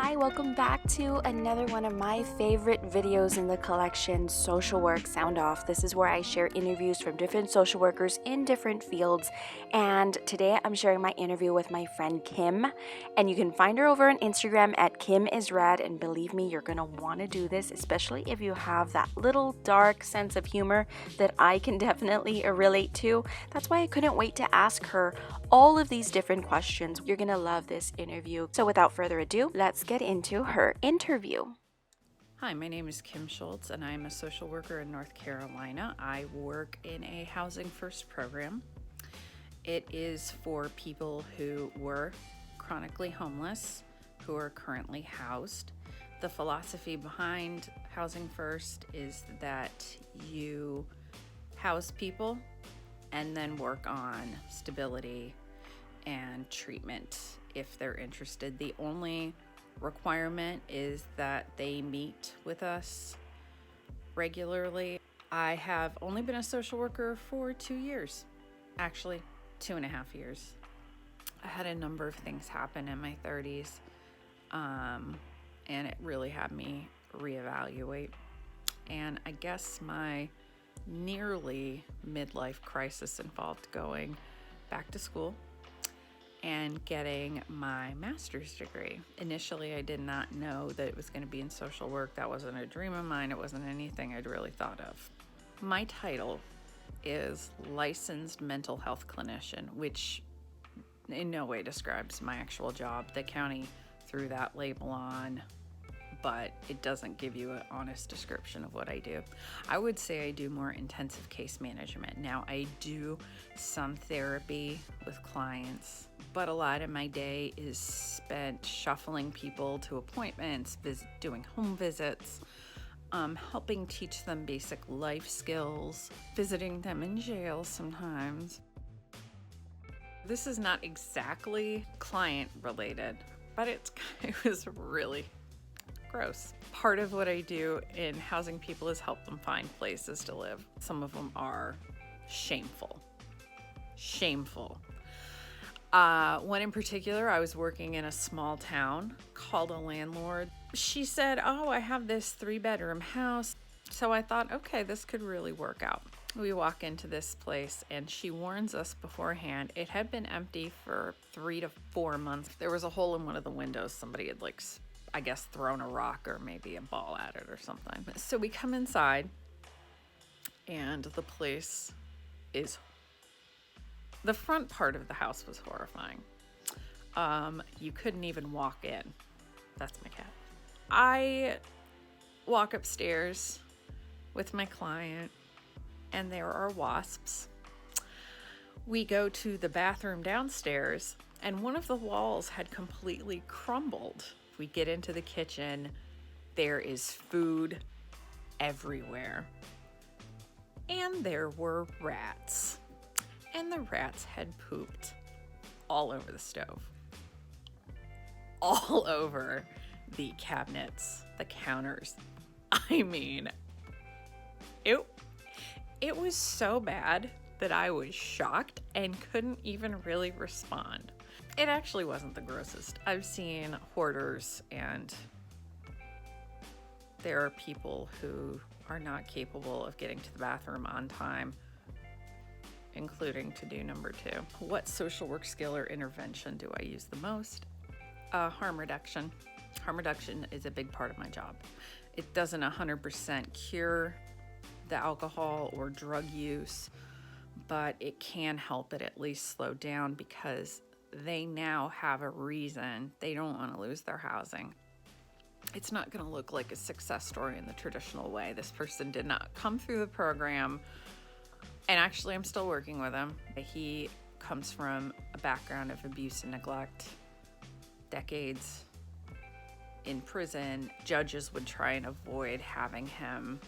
Hi, welcome back to another one of my favorite videos in the collection, Social Work Sound Off. This is where I share interviews from different social workers in different fields. And today I'm sharing my interview with my friend Kim. And you can find her over on Instagram at KimIsRad. And believe me, you're going to want to do this, especially if you have that little dark sense of humor that I can definitely relate to. That's why I couldn't wait to ask her all of these different questions. You're going to love this interview. So without further ado, let's get into her interview. Hi, my name is Kim Schultz, and I'm a social worker in North Carolina. I work in a Housing First program. It is for people who were chronically homeless, who are currently housed. The philosophy behind Housing First is that you house people and then work on stability and treatment if they're interested. The only requirement is that they meet with us regularly. I have only been a social worker for 2 years, actually 2.5 years. I had a number of things happen in my 30s, and it really had me reevaluate. And I guess my nearly midlife crisis involved going back to school and getting my master's degree. Initially, I did not know that it was going to be in social work. That wasn't a dream of mine. It wasn't anything I'd really thought of. My title is Licensed Mental Health Clinician, which in no way describes my actual job. The county threw that label on, but it doesn't give you an honest description of what I do. I would say I do more intensive case management. Now, I do some therapy with clients, but a lot of my day is spent shuffling people to appointments, doing home visits, helping teach them basic life skills, visiting them in jail sometimes. This is not exactly client related, but it was really gross. Part of what I do in housing people is help them find places to live. Some of them are shameful. One in particular, I was working in a small town, called a landlord. She said, "Oh, I have this 3-bedroom house." So I thought, okay, this could really work out. We walk into this place and she warns us beforehand. It had been empty for 3 to 4 months. There was a hole in one of the windows. Somebody had I guess thrown a rock or maybe a ball at it or something. So we come inside and the place the front part of the house was horrifying. You couldn't even walk in. That's my cat. I walk upstairs with my client and there are wasps. We go to the bathroom downstairs and one of the walls had completely crumbled. We get into the kitchen, there is food everywhere. And there were rats. And the rats had pooped all over the stove. All over the cabinets, the counters. I mean, it was so bad that I was shocked and couldn't even really respond. It actually wasn't the grossest. I've seen hoarders, and there are people who are not capable of getting to the bathroom on time, including to do number 2. What social work skill or intervention do I use the most? Harm reduction. Harm reduction is a big part of my job. It doesn't 100% cure the alcohol or drug use, but it can help it at least slow down because they now have a reason. They don't want to lose their housing. It's not going to look like a success story in the traditional way. This person did not come through the program, and actually I'm still working with him. He comes from a background of abuse and neglect, decades in prison. Judges would try and avoid having him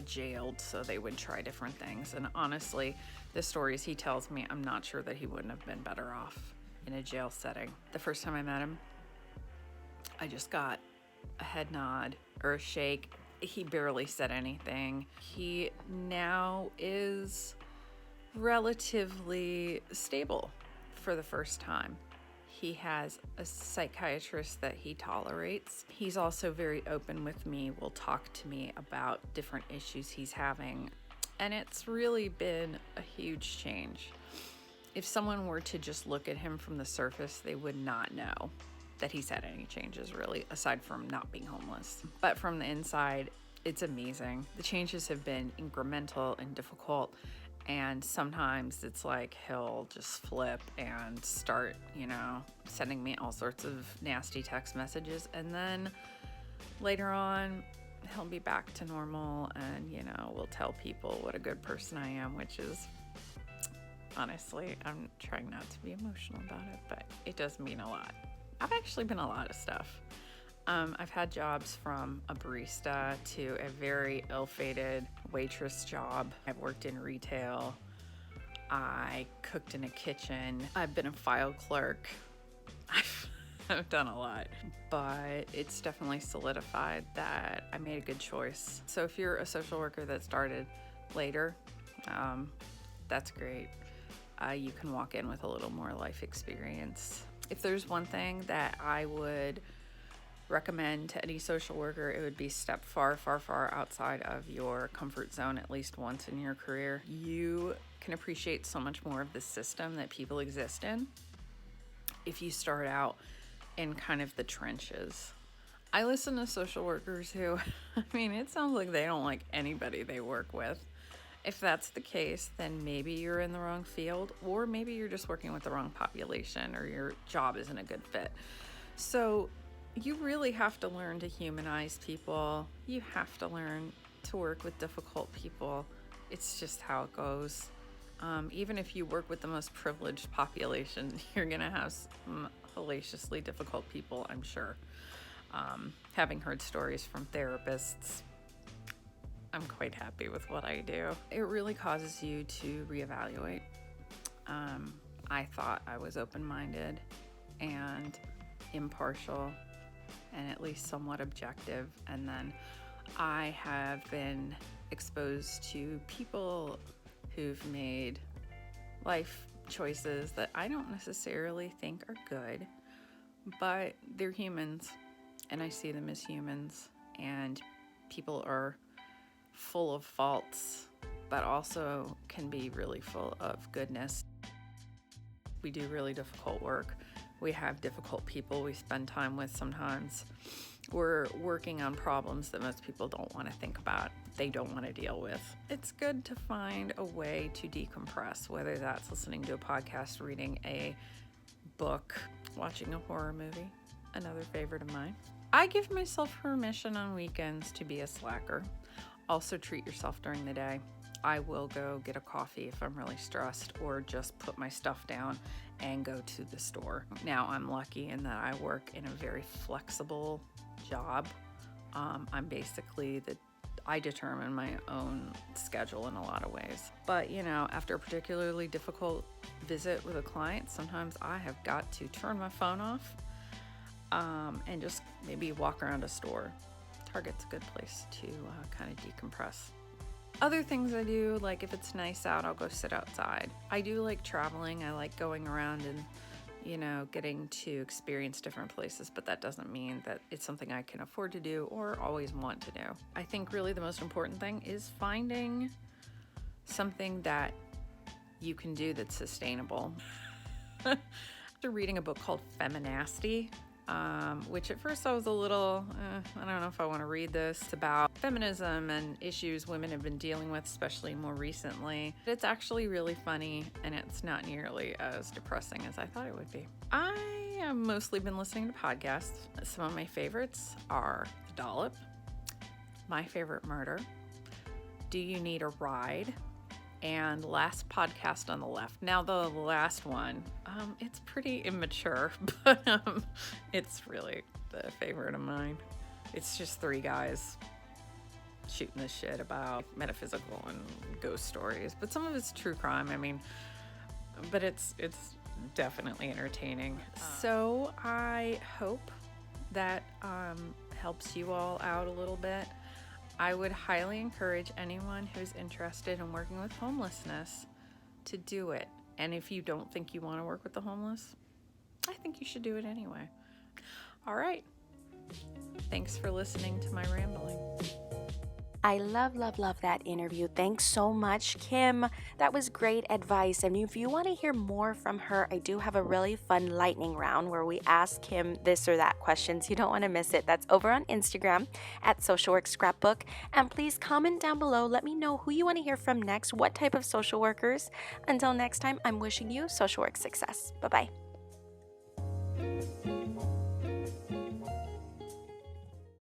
jailed, so they would try different things. And honestly, the stories he tells me, I'm not sure that he wouldn't have been better off in a jail setting. The first time I met him, I just got a head nod or a shake. He barely said anything. He now is relatively stable for the first time. He has a psychiatrist that he tolerates. He's also very open with me, will talk to me about different issues he's having. And it's really been a huge change. If someone were to just look at him from the surface, they would not know that he's had any changes, really, aside from not being homeless. But from the inside, it's amazing. The changes have been incremental and difficult. And sometimes it's like he'll just flip and start, sending me all sorts of nasty text messages. And then later on, he'll be back to normal and, will tell people what a good person I am, which is, honestly, I'm trying not to be emotional about it, but it does mean a lot. I've actually been a lot of stuff. I've had jobs from a barista to a very ill-fated waitress job. I've worked in retail. I cooked in a kitchen. I've been a file clerk. I've done a lot, but it's definitely solidified that I made a good choice. So if you're a social worker that started later, that's great. You can walk in with a little more life experience. If there's one thing that I would recommend to any social worker, it would be step far, far, far outside of your comfort zone at least once in your career. You can appreciate so much more of the system that people exist in if you start out in kind of the trenches. I listen to social workers who, it sounds like they don't like anybody they work with. If that's the case, then maybe you're in the wrong field, or maybe you're just working with the wrong population, or your job isn't a good fit. So you really have to learn to humanize people. You have to learn to work with difficult people. It's just how it goes. Even if you work with the most privileged population, you're gonna have some hellaciously difficult people, I'm sure. Having heard stories from therapists, I'm quite happy with what I do. It really causes you to reevaluate. I thought I was open-minded and impartial and at least somewhat objective, and then I have been exposed to people who've made life choices that I don't necessarily think are good, but they're humans, and I see them as humans, and people are full of faults, but also can be really full of goodness. We do really difficult work. We have difficult people we spend time with sometimes. We're working on problems that most people don't want to think about, they don't want to deal with. It's good to find a way to decompress, whether that's listening to a podcast, reading a book, watching a horror movie, another favorite of mine. I give myself permission on weekends to be a slacker. Also treat yourself during the day. I will go get a coffee if I'm really stressed, or just put my stuff down and go to the store. Now, I'm lucky in that I work in a very flexible job. I determine my own schedule in a lot of ways. But, after a particularly difficult visit with a client, sometimes I have got to turn my phone off and just maybe walk around a store. Target's a good place to kind of decompress. Other things I do, like if it's nice out, I'll go sit outside. I do like traveling. I like going around and, getting to experience different places, but that doesn't mean that it's something I can afford to do or always want to do. I think really the most important thing is finding something that you can do that's sustainable. After reading a book called Feminasty, which at first I was a little, I don't know if I want to read this. It's about feminism and issues women have been dealing with, especially more recently. It's actually really funny, and it's not nearly as depressing as I thought it would be. I have mostly been listening to podcasts. Some of my favorites are The Dollop, My Favorite Murder, Do You Need a Ride, and Last Podcast on the Left. Now, the last one, it's pretty immature, but it's really the favorite of mine. It's just three guys shooting the shit about metaphysical and ghost stories, but some of it's true crime. But it's definitely entertaining. So I hope that helps you all out a little bit. I would highly encourage anyone who's interested in working with homelessness to do it. And if you don't think you want to work with the homeless, I think you should do it anyway. All right. Thanks for listening to my rambling. I love that interview. Thanks so much, Kim. That was great advice. And if you want to hear more from her, I do have a really fun lightning round where we ask Kim this or that questions. You don't want to miss it. That's over on Instagram at Social Work Scrapbook. And please comment down below. Let me know who you want to hear from next, what type of social workers. Until next time, I'm wishing you social work success. Bye-bye.